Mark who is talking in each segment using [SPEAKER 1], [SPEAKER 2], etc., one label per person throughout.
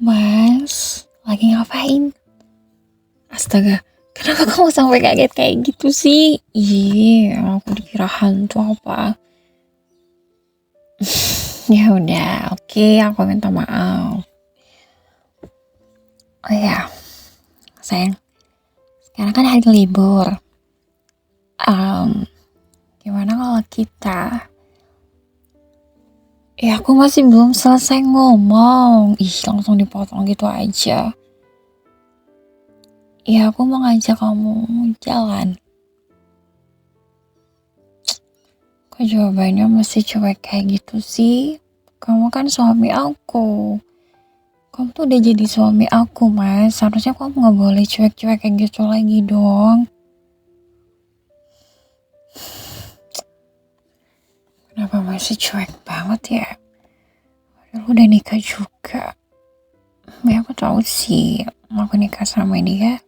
[SPEAKER 1] Mas, lagi ngapain? Astaga, kenapa kamu sampai kaget kayak gitu sih? Iya, aku dikira hantu apa? Ya udah, oke, aku minta maaf. Oh ya, sayang, sekarang kan hari libur. Gimana kalau kita? Ya aku masih belum selesai ngomong. Ih, langsung dipotong gitu aja. Ya aku mau ngajak kamu jalan. Kok jawabannya masih cuek kayak gitu sih? Kamu kan suami aku. Kamu tuh udah jadi suami aku, Mas. Harusnya kamu gak boleh cuek-cuek kayak gitu lagi dong. Kenapa masih cuek banget ya? Lu udah nikah juga. Ya aku tahu sih, aku nikah sama dia.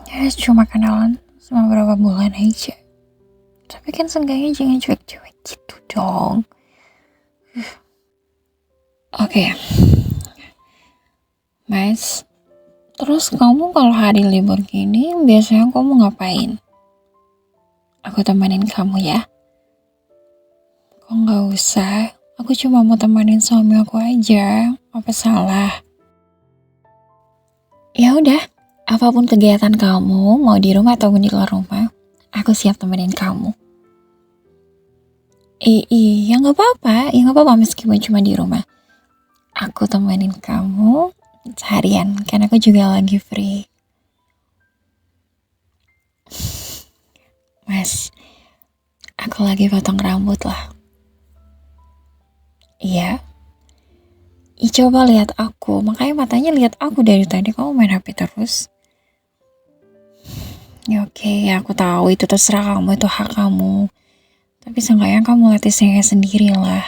[SPEAKER 1] Ya cuma kenalan selama beberapa bulan aja. Tapi kan seenggaknya jangan cuek-cuek gitu dong. Oke. Mas, terus kamu kalau hari libur gini biasanya kamu ngapain? Aku temenin kamu ya. Kok nggak usah? Aku cuma mau temenin suami aku aja. Apa salah? Ya udah, apapun kegiatan kamu, mau di rumah ataupun di luar rumah, aku siap temenin kamu. Iya, nggak apa-apa. Ya nggak apa-apa meskipun cuma di rumah. Aku temenin kamu seharian, karena aku juga lagi free. Mas, aku lagi potong rambut lah. Iya. Coba lihat aku, makanya matanya lihat aku dari tadi. Kamu main HP terus. Ya oke, aku tahu itu terserah kamu, itu hak kamu. Tapi seenggaknya kamu latih saya sendiri lah.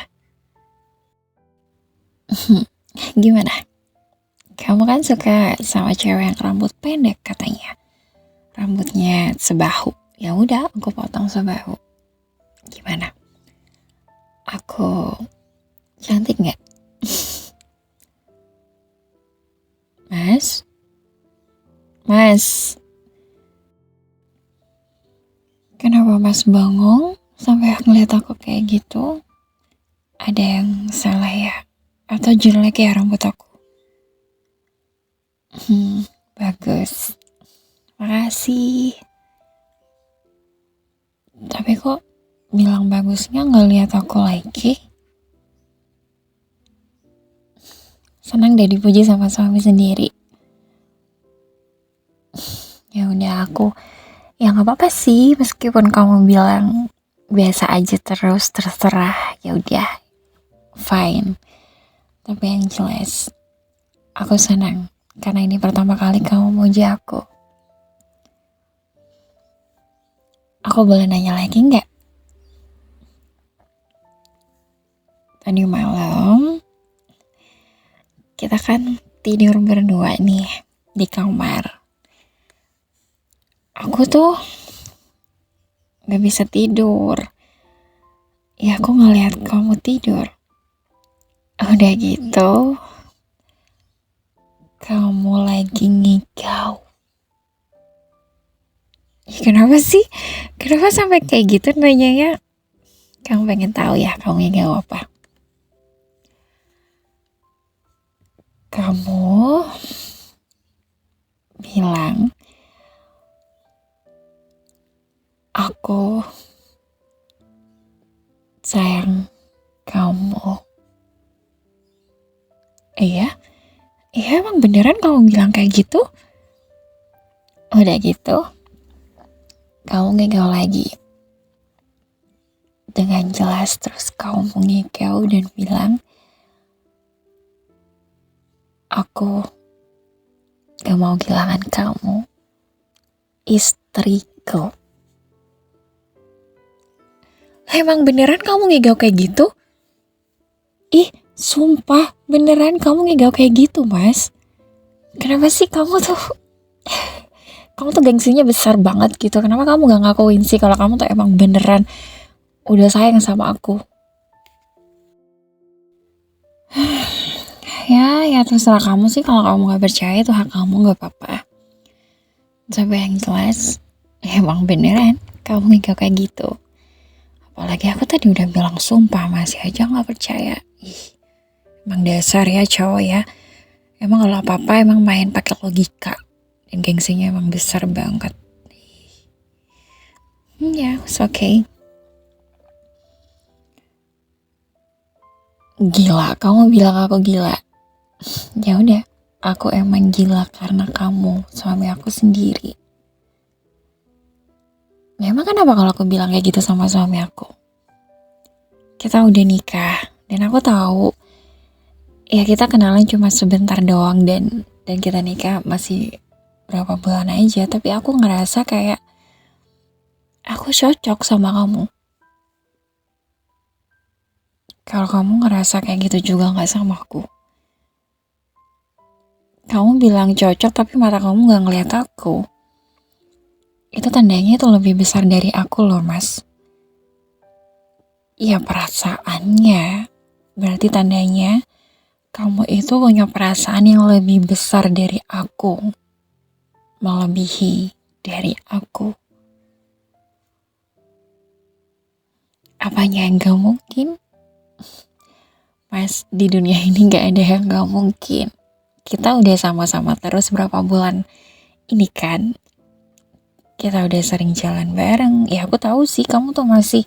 [SPEAKER 1] Gimana? Kamu kan suka sama cewek yang rambut pendek katanya. Rambutnya sebahu. Ya udah, aku potong sebahu. Gimana? Aku cantik nggak? Mas? Mas? Kenapa Mas bengong sampai ngeliat aku kayak gitu? Ada yang salah ya? Atau jelek ya rambut aku? Bagus. Makasih. Tapi kok bilang bagusnya nggak lihat aku lagi? Senang deh dipuji sama suami sendiri. Ya udah aku, ya nggak apa-apa sih meskipun kamu bilang biasa aja terus terserah. Ya udah, fine. Tapi yang jelas, aku senang karena ini pertama kali kamu muji aku. Aku boleh nanya lagi nggak? Tadi malam kita kan tidur berdua nih di kamar. Aku tuh gak bisa tidur. Ya aku ngeliat kamu tidur. Udah gitu, kamu lagi ngigau. Ya, kenapa sih? Kenapa sampai kayak gitu nanyanya? Kamu pengen tahu ya kamu ngigau apa? Kamu bilang aku sayang kamu. Iya? Iya emang beneran kamu bilang kayak gitu? Udah gitu, kamu ngigau lagi. Dengan jelas terus kamu ngigau dan bilang, aku gak mau kehilangan kamu, istriku. Emang beneran kamu ngigau kayak gitu? Ih, sumpah beneran kamu ngigau kayak gitu, Mas. Kenapa sih kamu tuh gengsinya besar banget gitu. Kenapa kamu gak ngakuin sih kalau kamu tuh emang beneran udah sayang sama aku? Ya terserah kamu sih, kalau kamu gak percaya itu hak kamu, gak apa-apa. Tapi yang jelas, emang beneran kamu nikah kayak gitu. Apalagi aku tadi udah bilang sumpah, masih aja gak percaya. Ih, emang dasar ya cowok ya. Emang kalau apa-apa emang main pakai logika. Dan gengsinya emang besar banget. Ya, it's okay. Gila, kamu bilang aku gila. Ya udah, aku emang gila karena kamu, suami aku sendiri. Memang kenapa kalau aku bilang kayak gitu sama suami aku? Kita udah nikah dan aku tahu ya kita kenalan cuma sebentar doang dan kita nikah masih berapa bulan aja, tapi aku ngerasa kayak aku cocok sama kamu. Kalau kamu ngerasa kayak gitu juga nggak sama aku. Kamu bilang cocok tapi mata kamu nggak ngeliat aku. Itu tandanya itu lebih besar dari aku loh, Mas. Iya, perasaannya. Berarti tandanya kamu itu punya perasaan yang lebih besar dari aku. Melebihi dari aku. Apanya yang gak mungkin? Mas, di dunia ini gak ada yang gak mungkin. Kita udah sama-sama terus berapa bulan ini kan. Kita udah sering jalan bareng. Ya aku tahu sih kamu tuh masih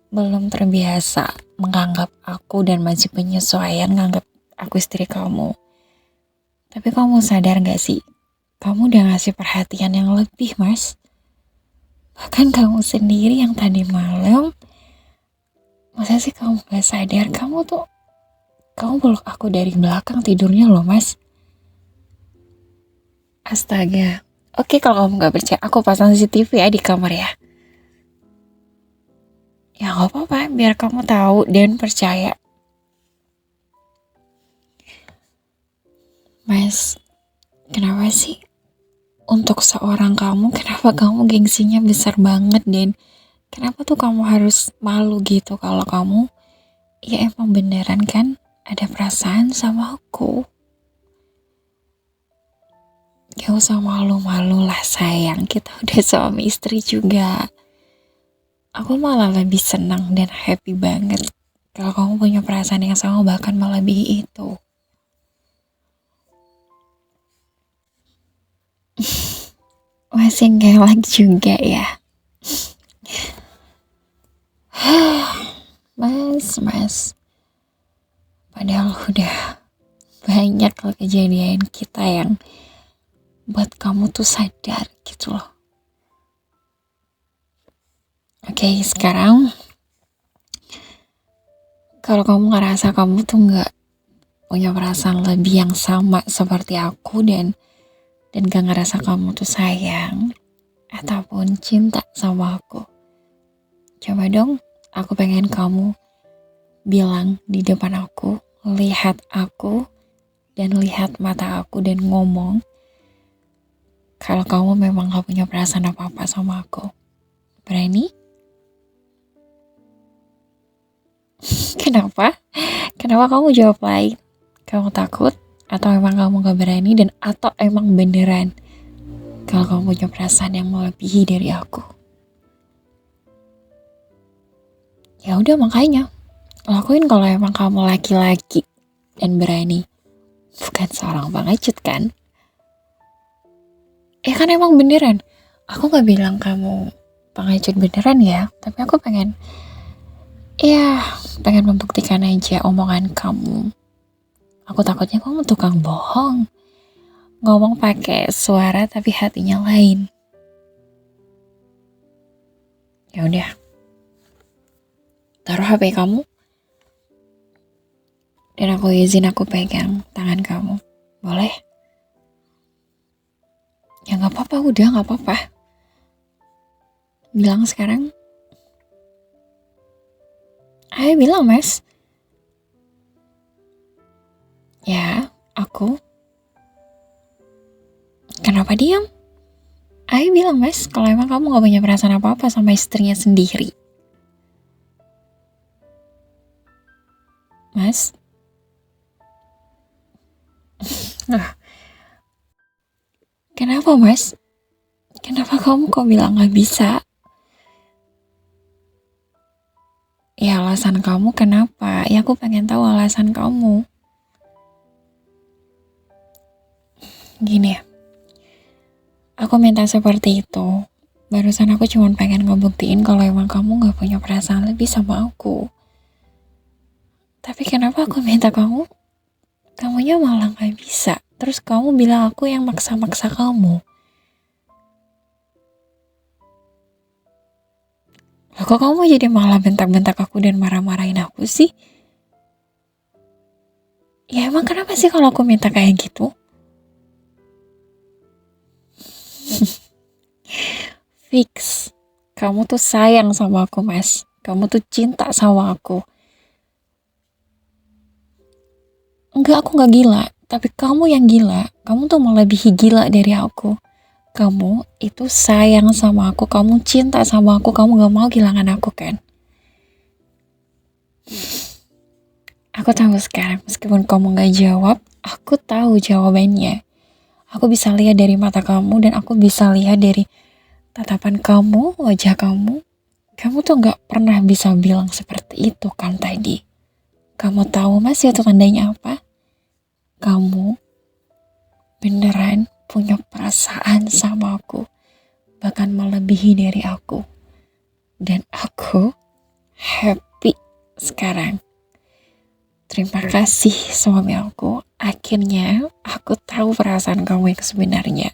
[SPEAKER 1] belum terbiasa menganggap aku dan masih penyesuaian menganggap aku istri kamu. Tapi kamu sadar gak sih? Kamu udah ngasih perhatian yang lebih, Mas. Bahkan kamu sendiri yang tadi malam, masa sih kamu gak sadar? Kamu peluk aku dari belakang tidurnya loh, Mas. Astaga. Oke, kalau kamu gak percaya, aku pasang CCTV ya di kamar ya. Ya gak apa-apa, biar kamu tahu dan percaya. Mas, kenapa sih? Untuk seorang kamu, kenapa kamu gengsinya besar banget dan kenapa tuh kamu harus malu gitu kalau kamu ya emang beneran kan ada perasaan sama aku. Gak usah malu-malu lah sayang, kita udah suami istri juga. Aku malah lebih senang dan happy banget kalau kamu punya perasaan yang sama, bahkan melebihi itu. Masih gelak juga ya. Mas. Padahal udah banyak loh kejadian kita yang buat kamu tuh sadar gitu loh. Oke, sekarang kalau kamu ngerasa kamu tuh gak punya perasaan lebih yang sama seperti aku dan gak ngerasa kamu tuh sayang ataupun cinta sama aku, coba dong, aku pengen kamu bilang di depan aku, lihat aku dan lihat mata aku dan ngomong kalau kamu memang gak punya perasaan apa-apa sama aku. Berani? Kenapa? Kenapa kamu jawab lain? Kamu takut? Atau emang kamu gak berani dan atau emang beneran kalau kamu punya perasaan yang melebihi dari aku? Ya udah, makanya lakuin kalau emang kamu laki-laki dan berani, bukan seorang pengecut kan? Kan emang beneran. Aku gak bilang kamu pengecut beneran ya, tapi aku pengen membuktikan aja omongan kamu. Aku takutnya kamu tukang bohong, ngomong pakai suara tapi hatinya lain. Ya udah, taruh HP kamu dan aku izin aku pegang tangan kamu, boleh? Ya gak apa-apa, udah gak apa-apa. Bilang sekarang. Ayo bilang, Mas. Ya, aku. Kenapa diam? Ayo bilang, Mas, kalau emang kamu gak punya perasaan apa-apa sama istrinya sendiri. Mas? Kenapa mas? Kenapa kamu kok bilang gak bisa? Ya alasan kamu kenapa? Ya aku pengen tahu alasan kamu. Gini ya, aku minta seperti itu. Barusan aku cuma pengen ngebuktiin kalau emang kamu gak punya perasaan lebih sama aku. Tapi kenapa aku minta kamu, kamunya malah gak bisa. Terus kamu bilang aku yang maksa-maksa kamu. Loh, kok kamu jadi malah bentak-bentak aku dan marah-marahin aku sih? Ya emang kenapa sih kalau aku minta kayak gitu? Fix. Kamu tuh sayang sama aku, mas. Kamu tuh cinta sama aku. Enggak, aku gak gila. Tapi kamu yang gila. Kamu tuh melebihi gila dari aku. Kamu itu sayang sama aku. Kamu cinta sama aku. Kamu gak mau kehilangan aku kan? Aku tahu sekarang, meskipun kamu gak jawab, aku tahu jawabannya. Aku bisa lihat dari mata kamu dan aku bisa lihat dari tatapan kamu, wajah kamu. Kamu tuh gak pernah bisa bilang seperti itu kan tadi. Kamu tahu mas itu tandanya apa? Kamu beneran punya perasaan sama aku. Bahkan melebihi dari aku. Dan aku happy sekarang. Terima kasih suami aku. Akhirnya aku tahu perasaan kamu yang sebenarnya.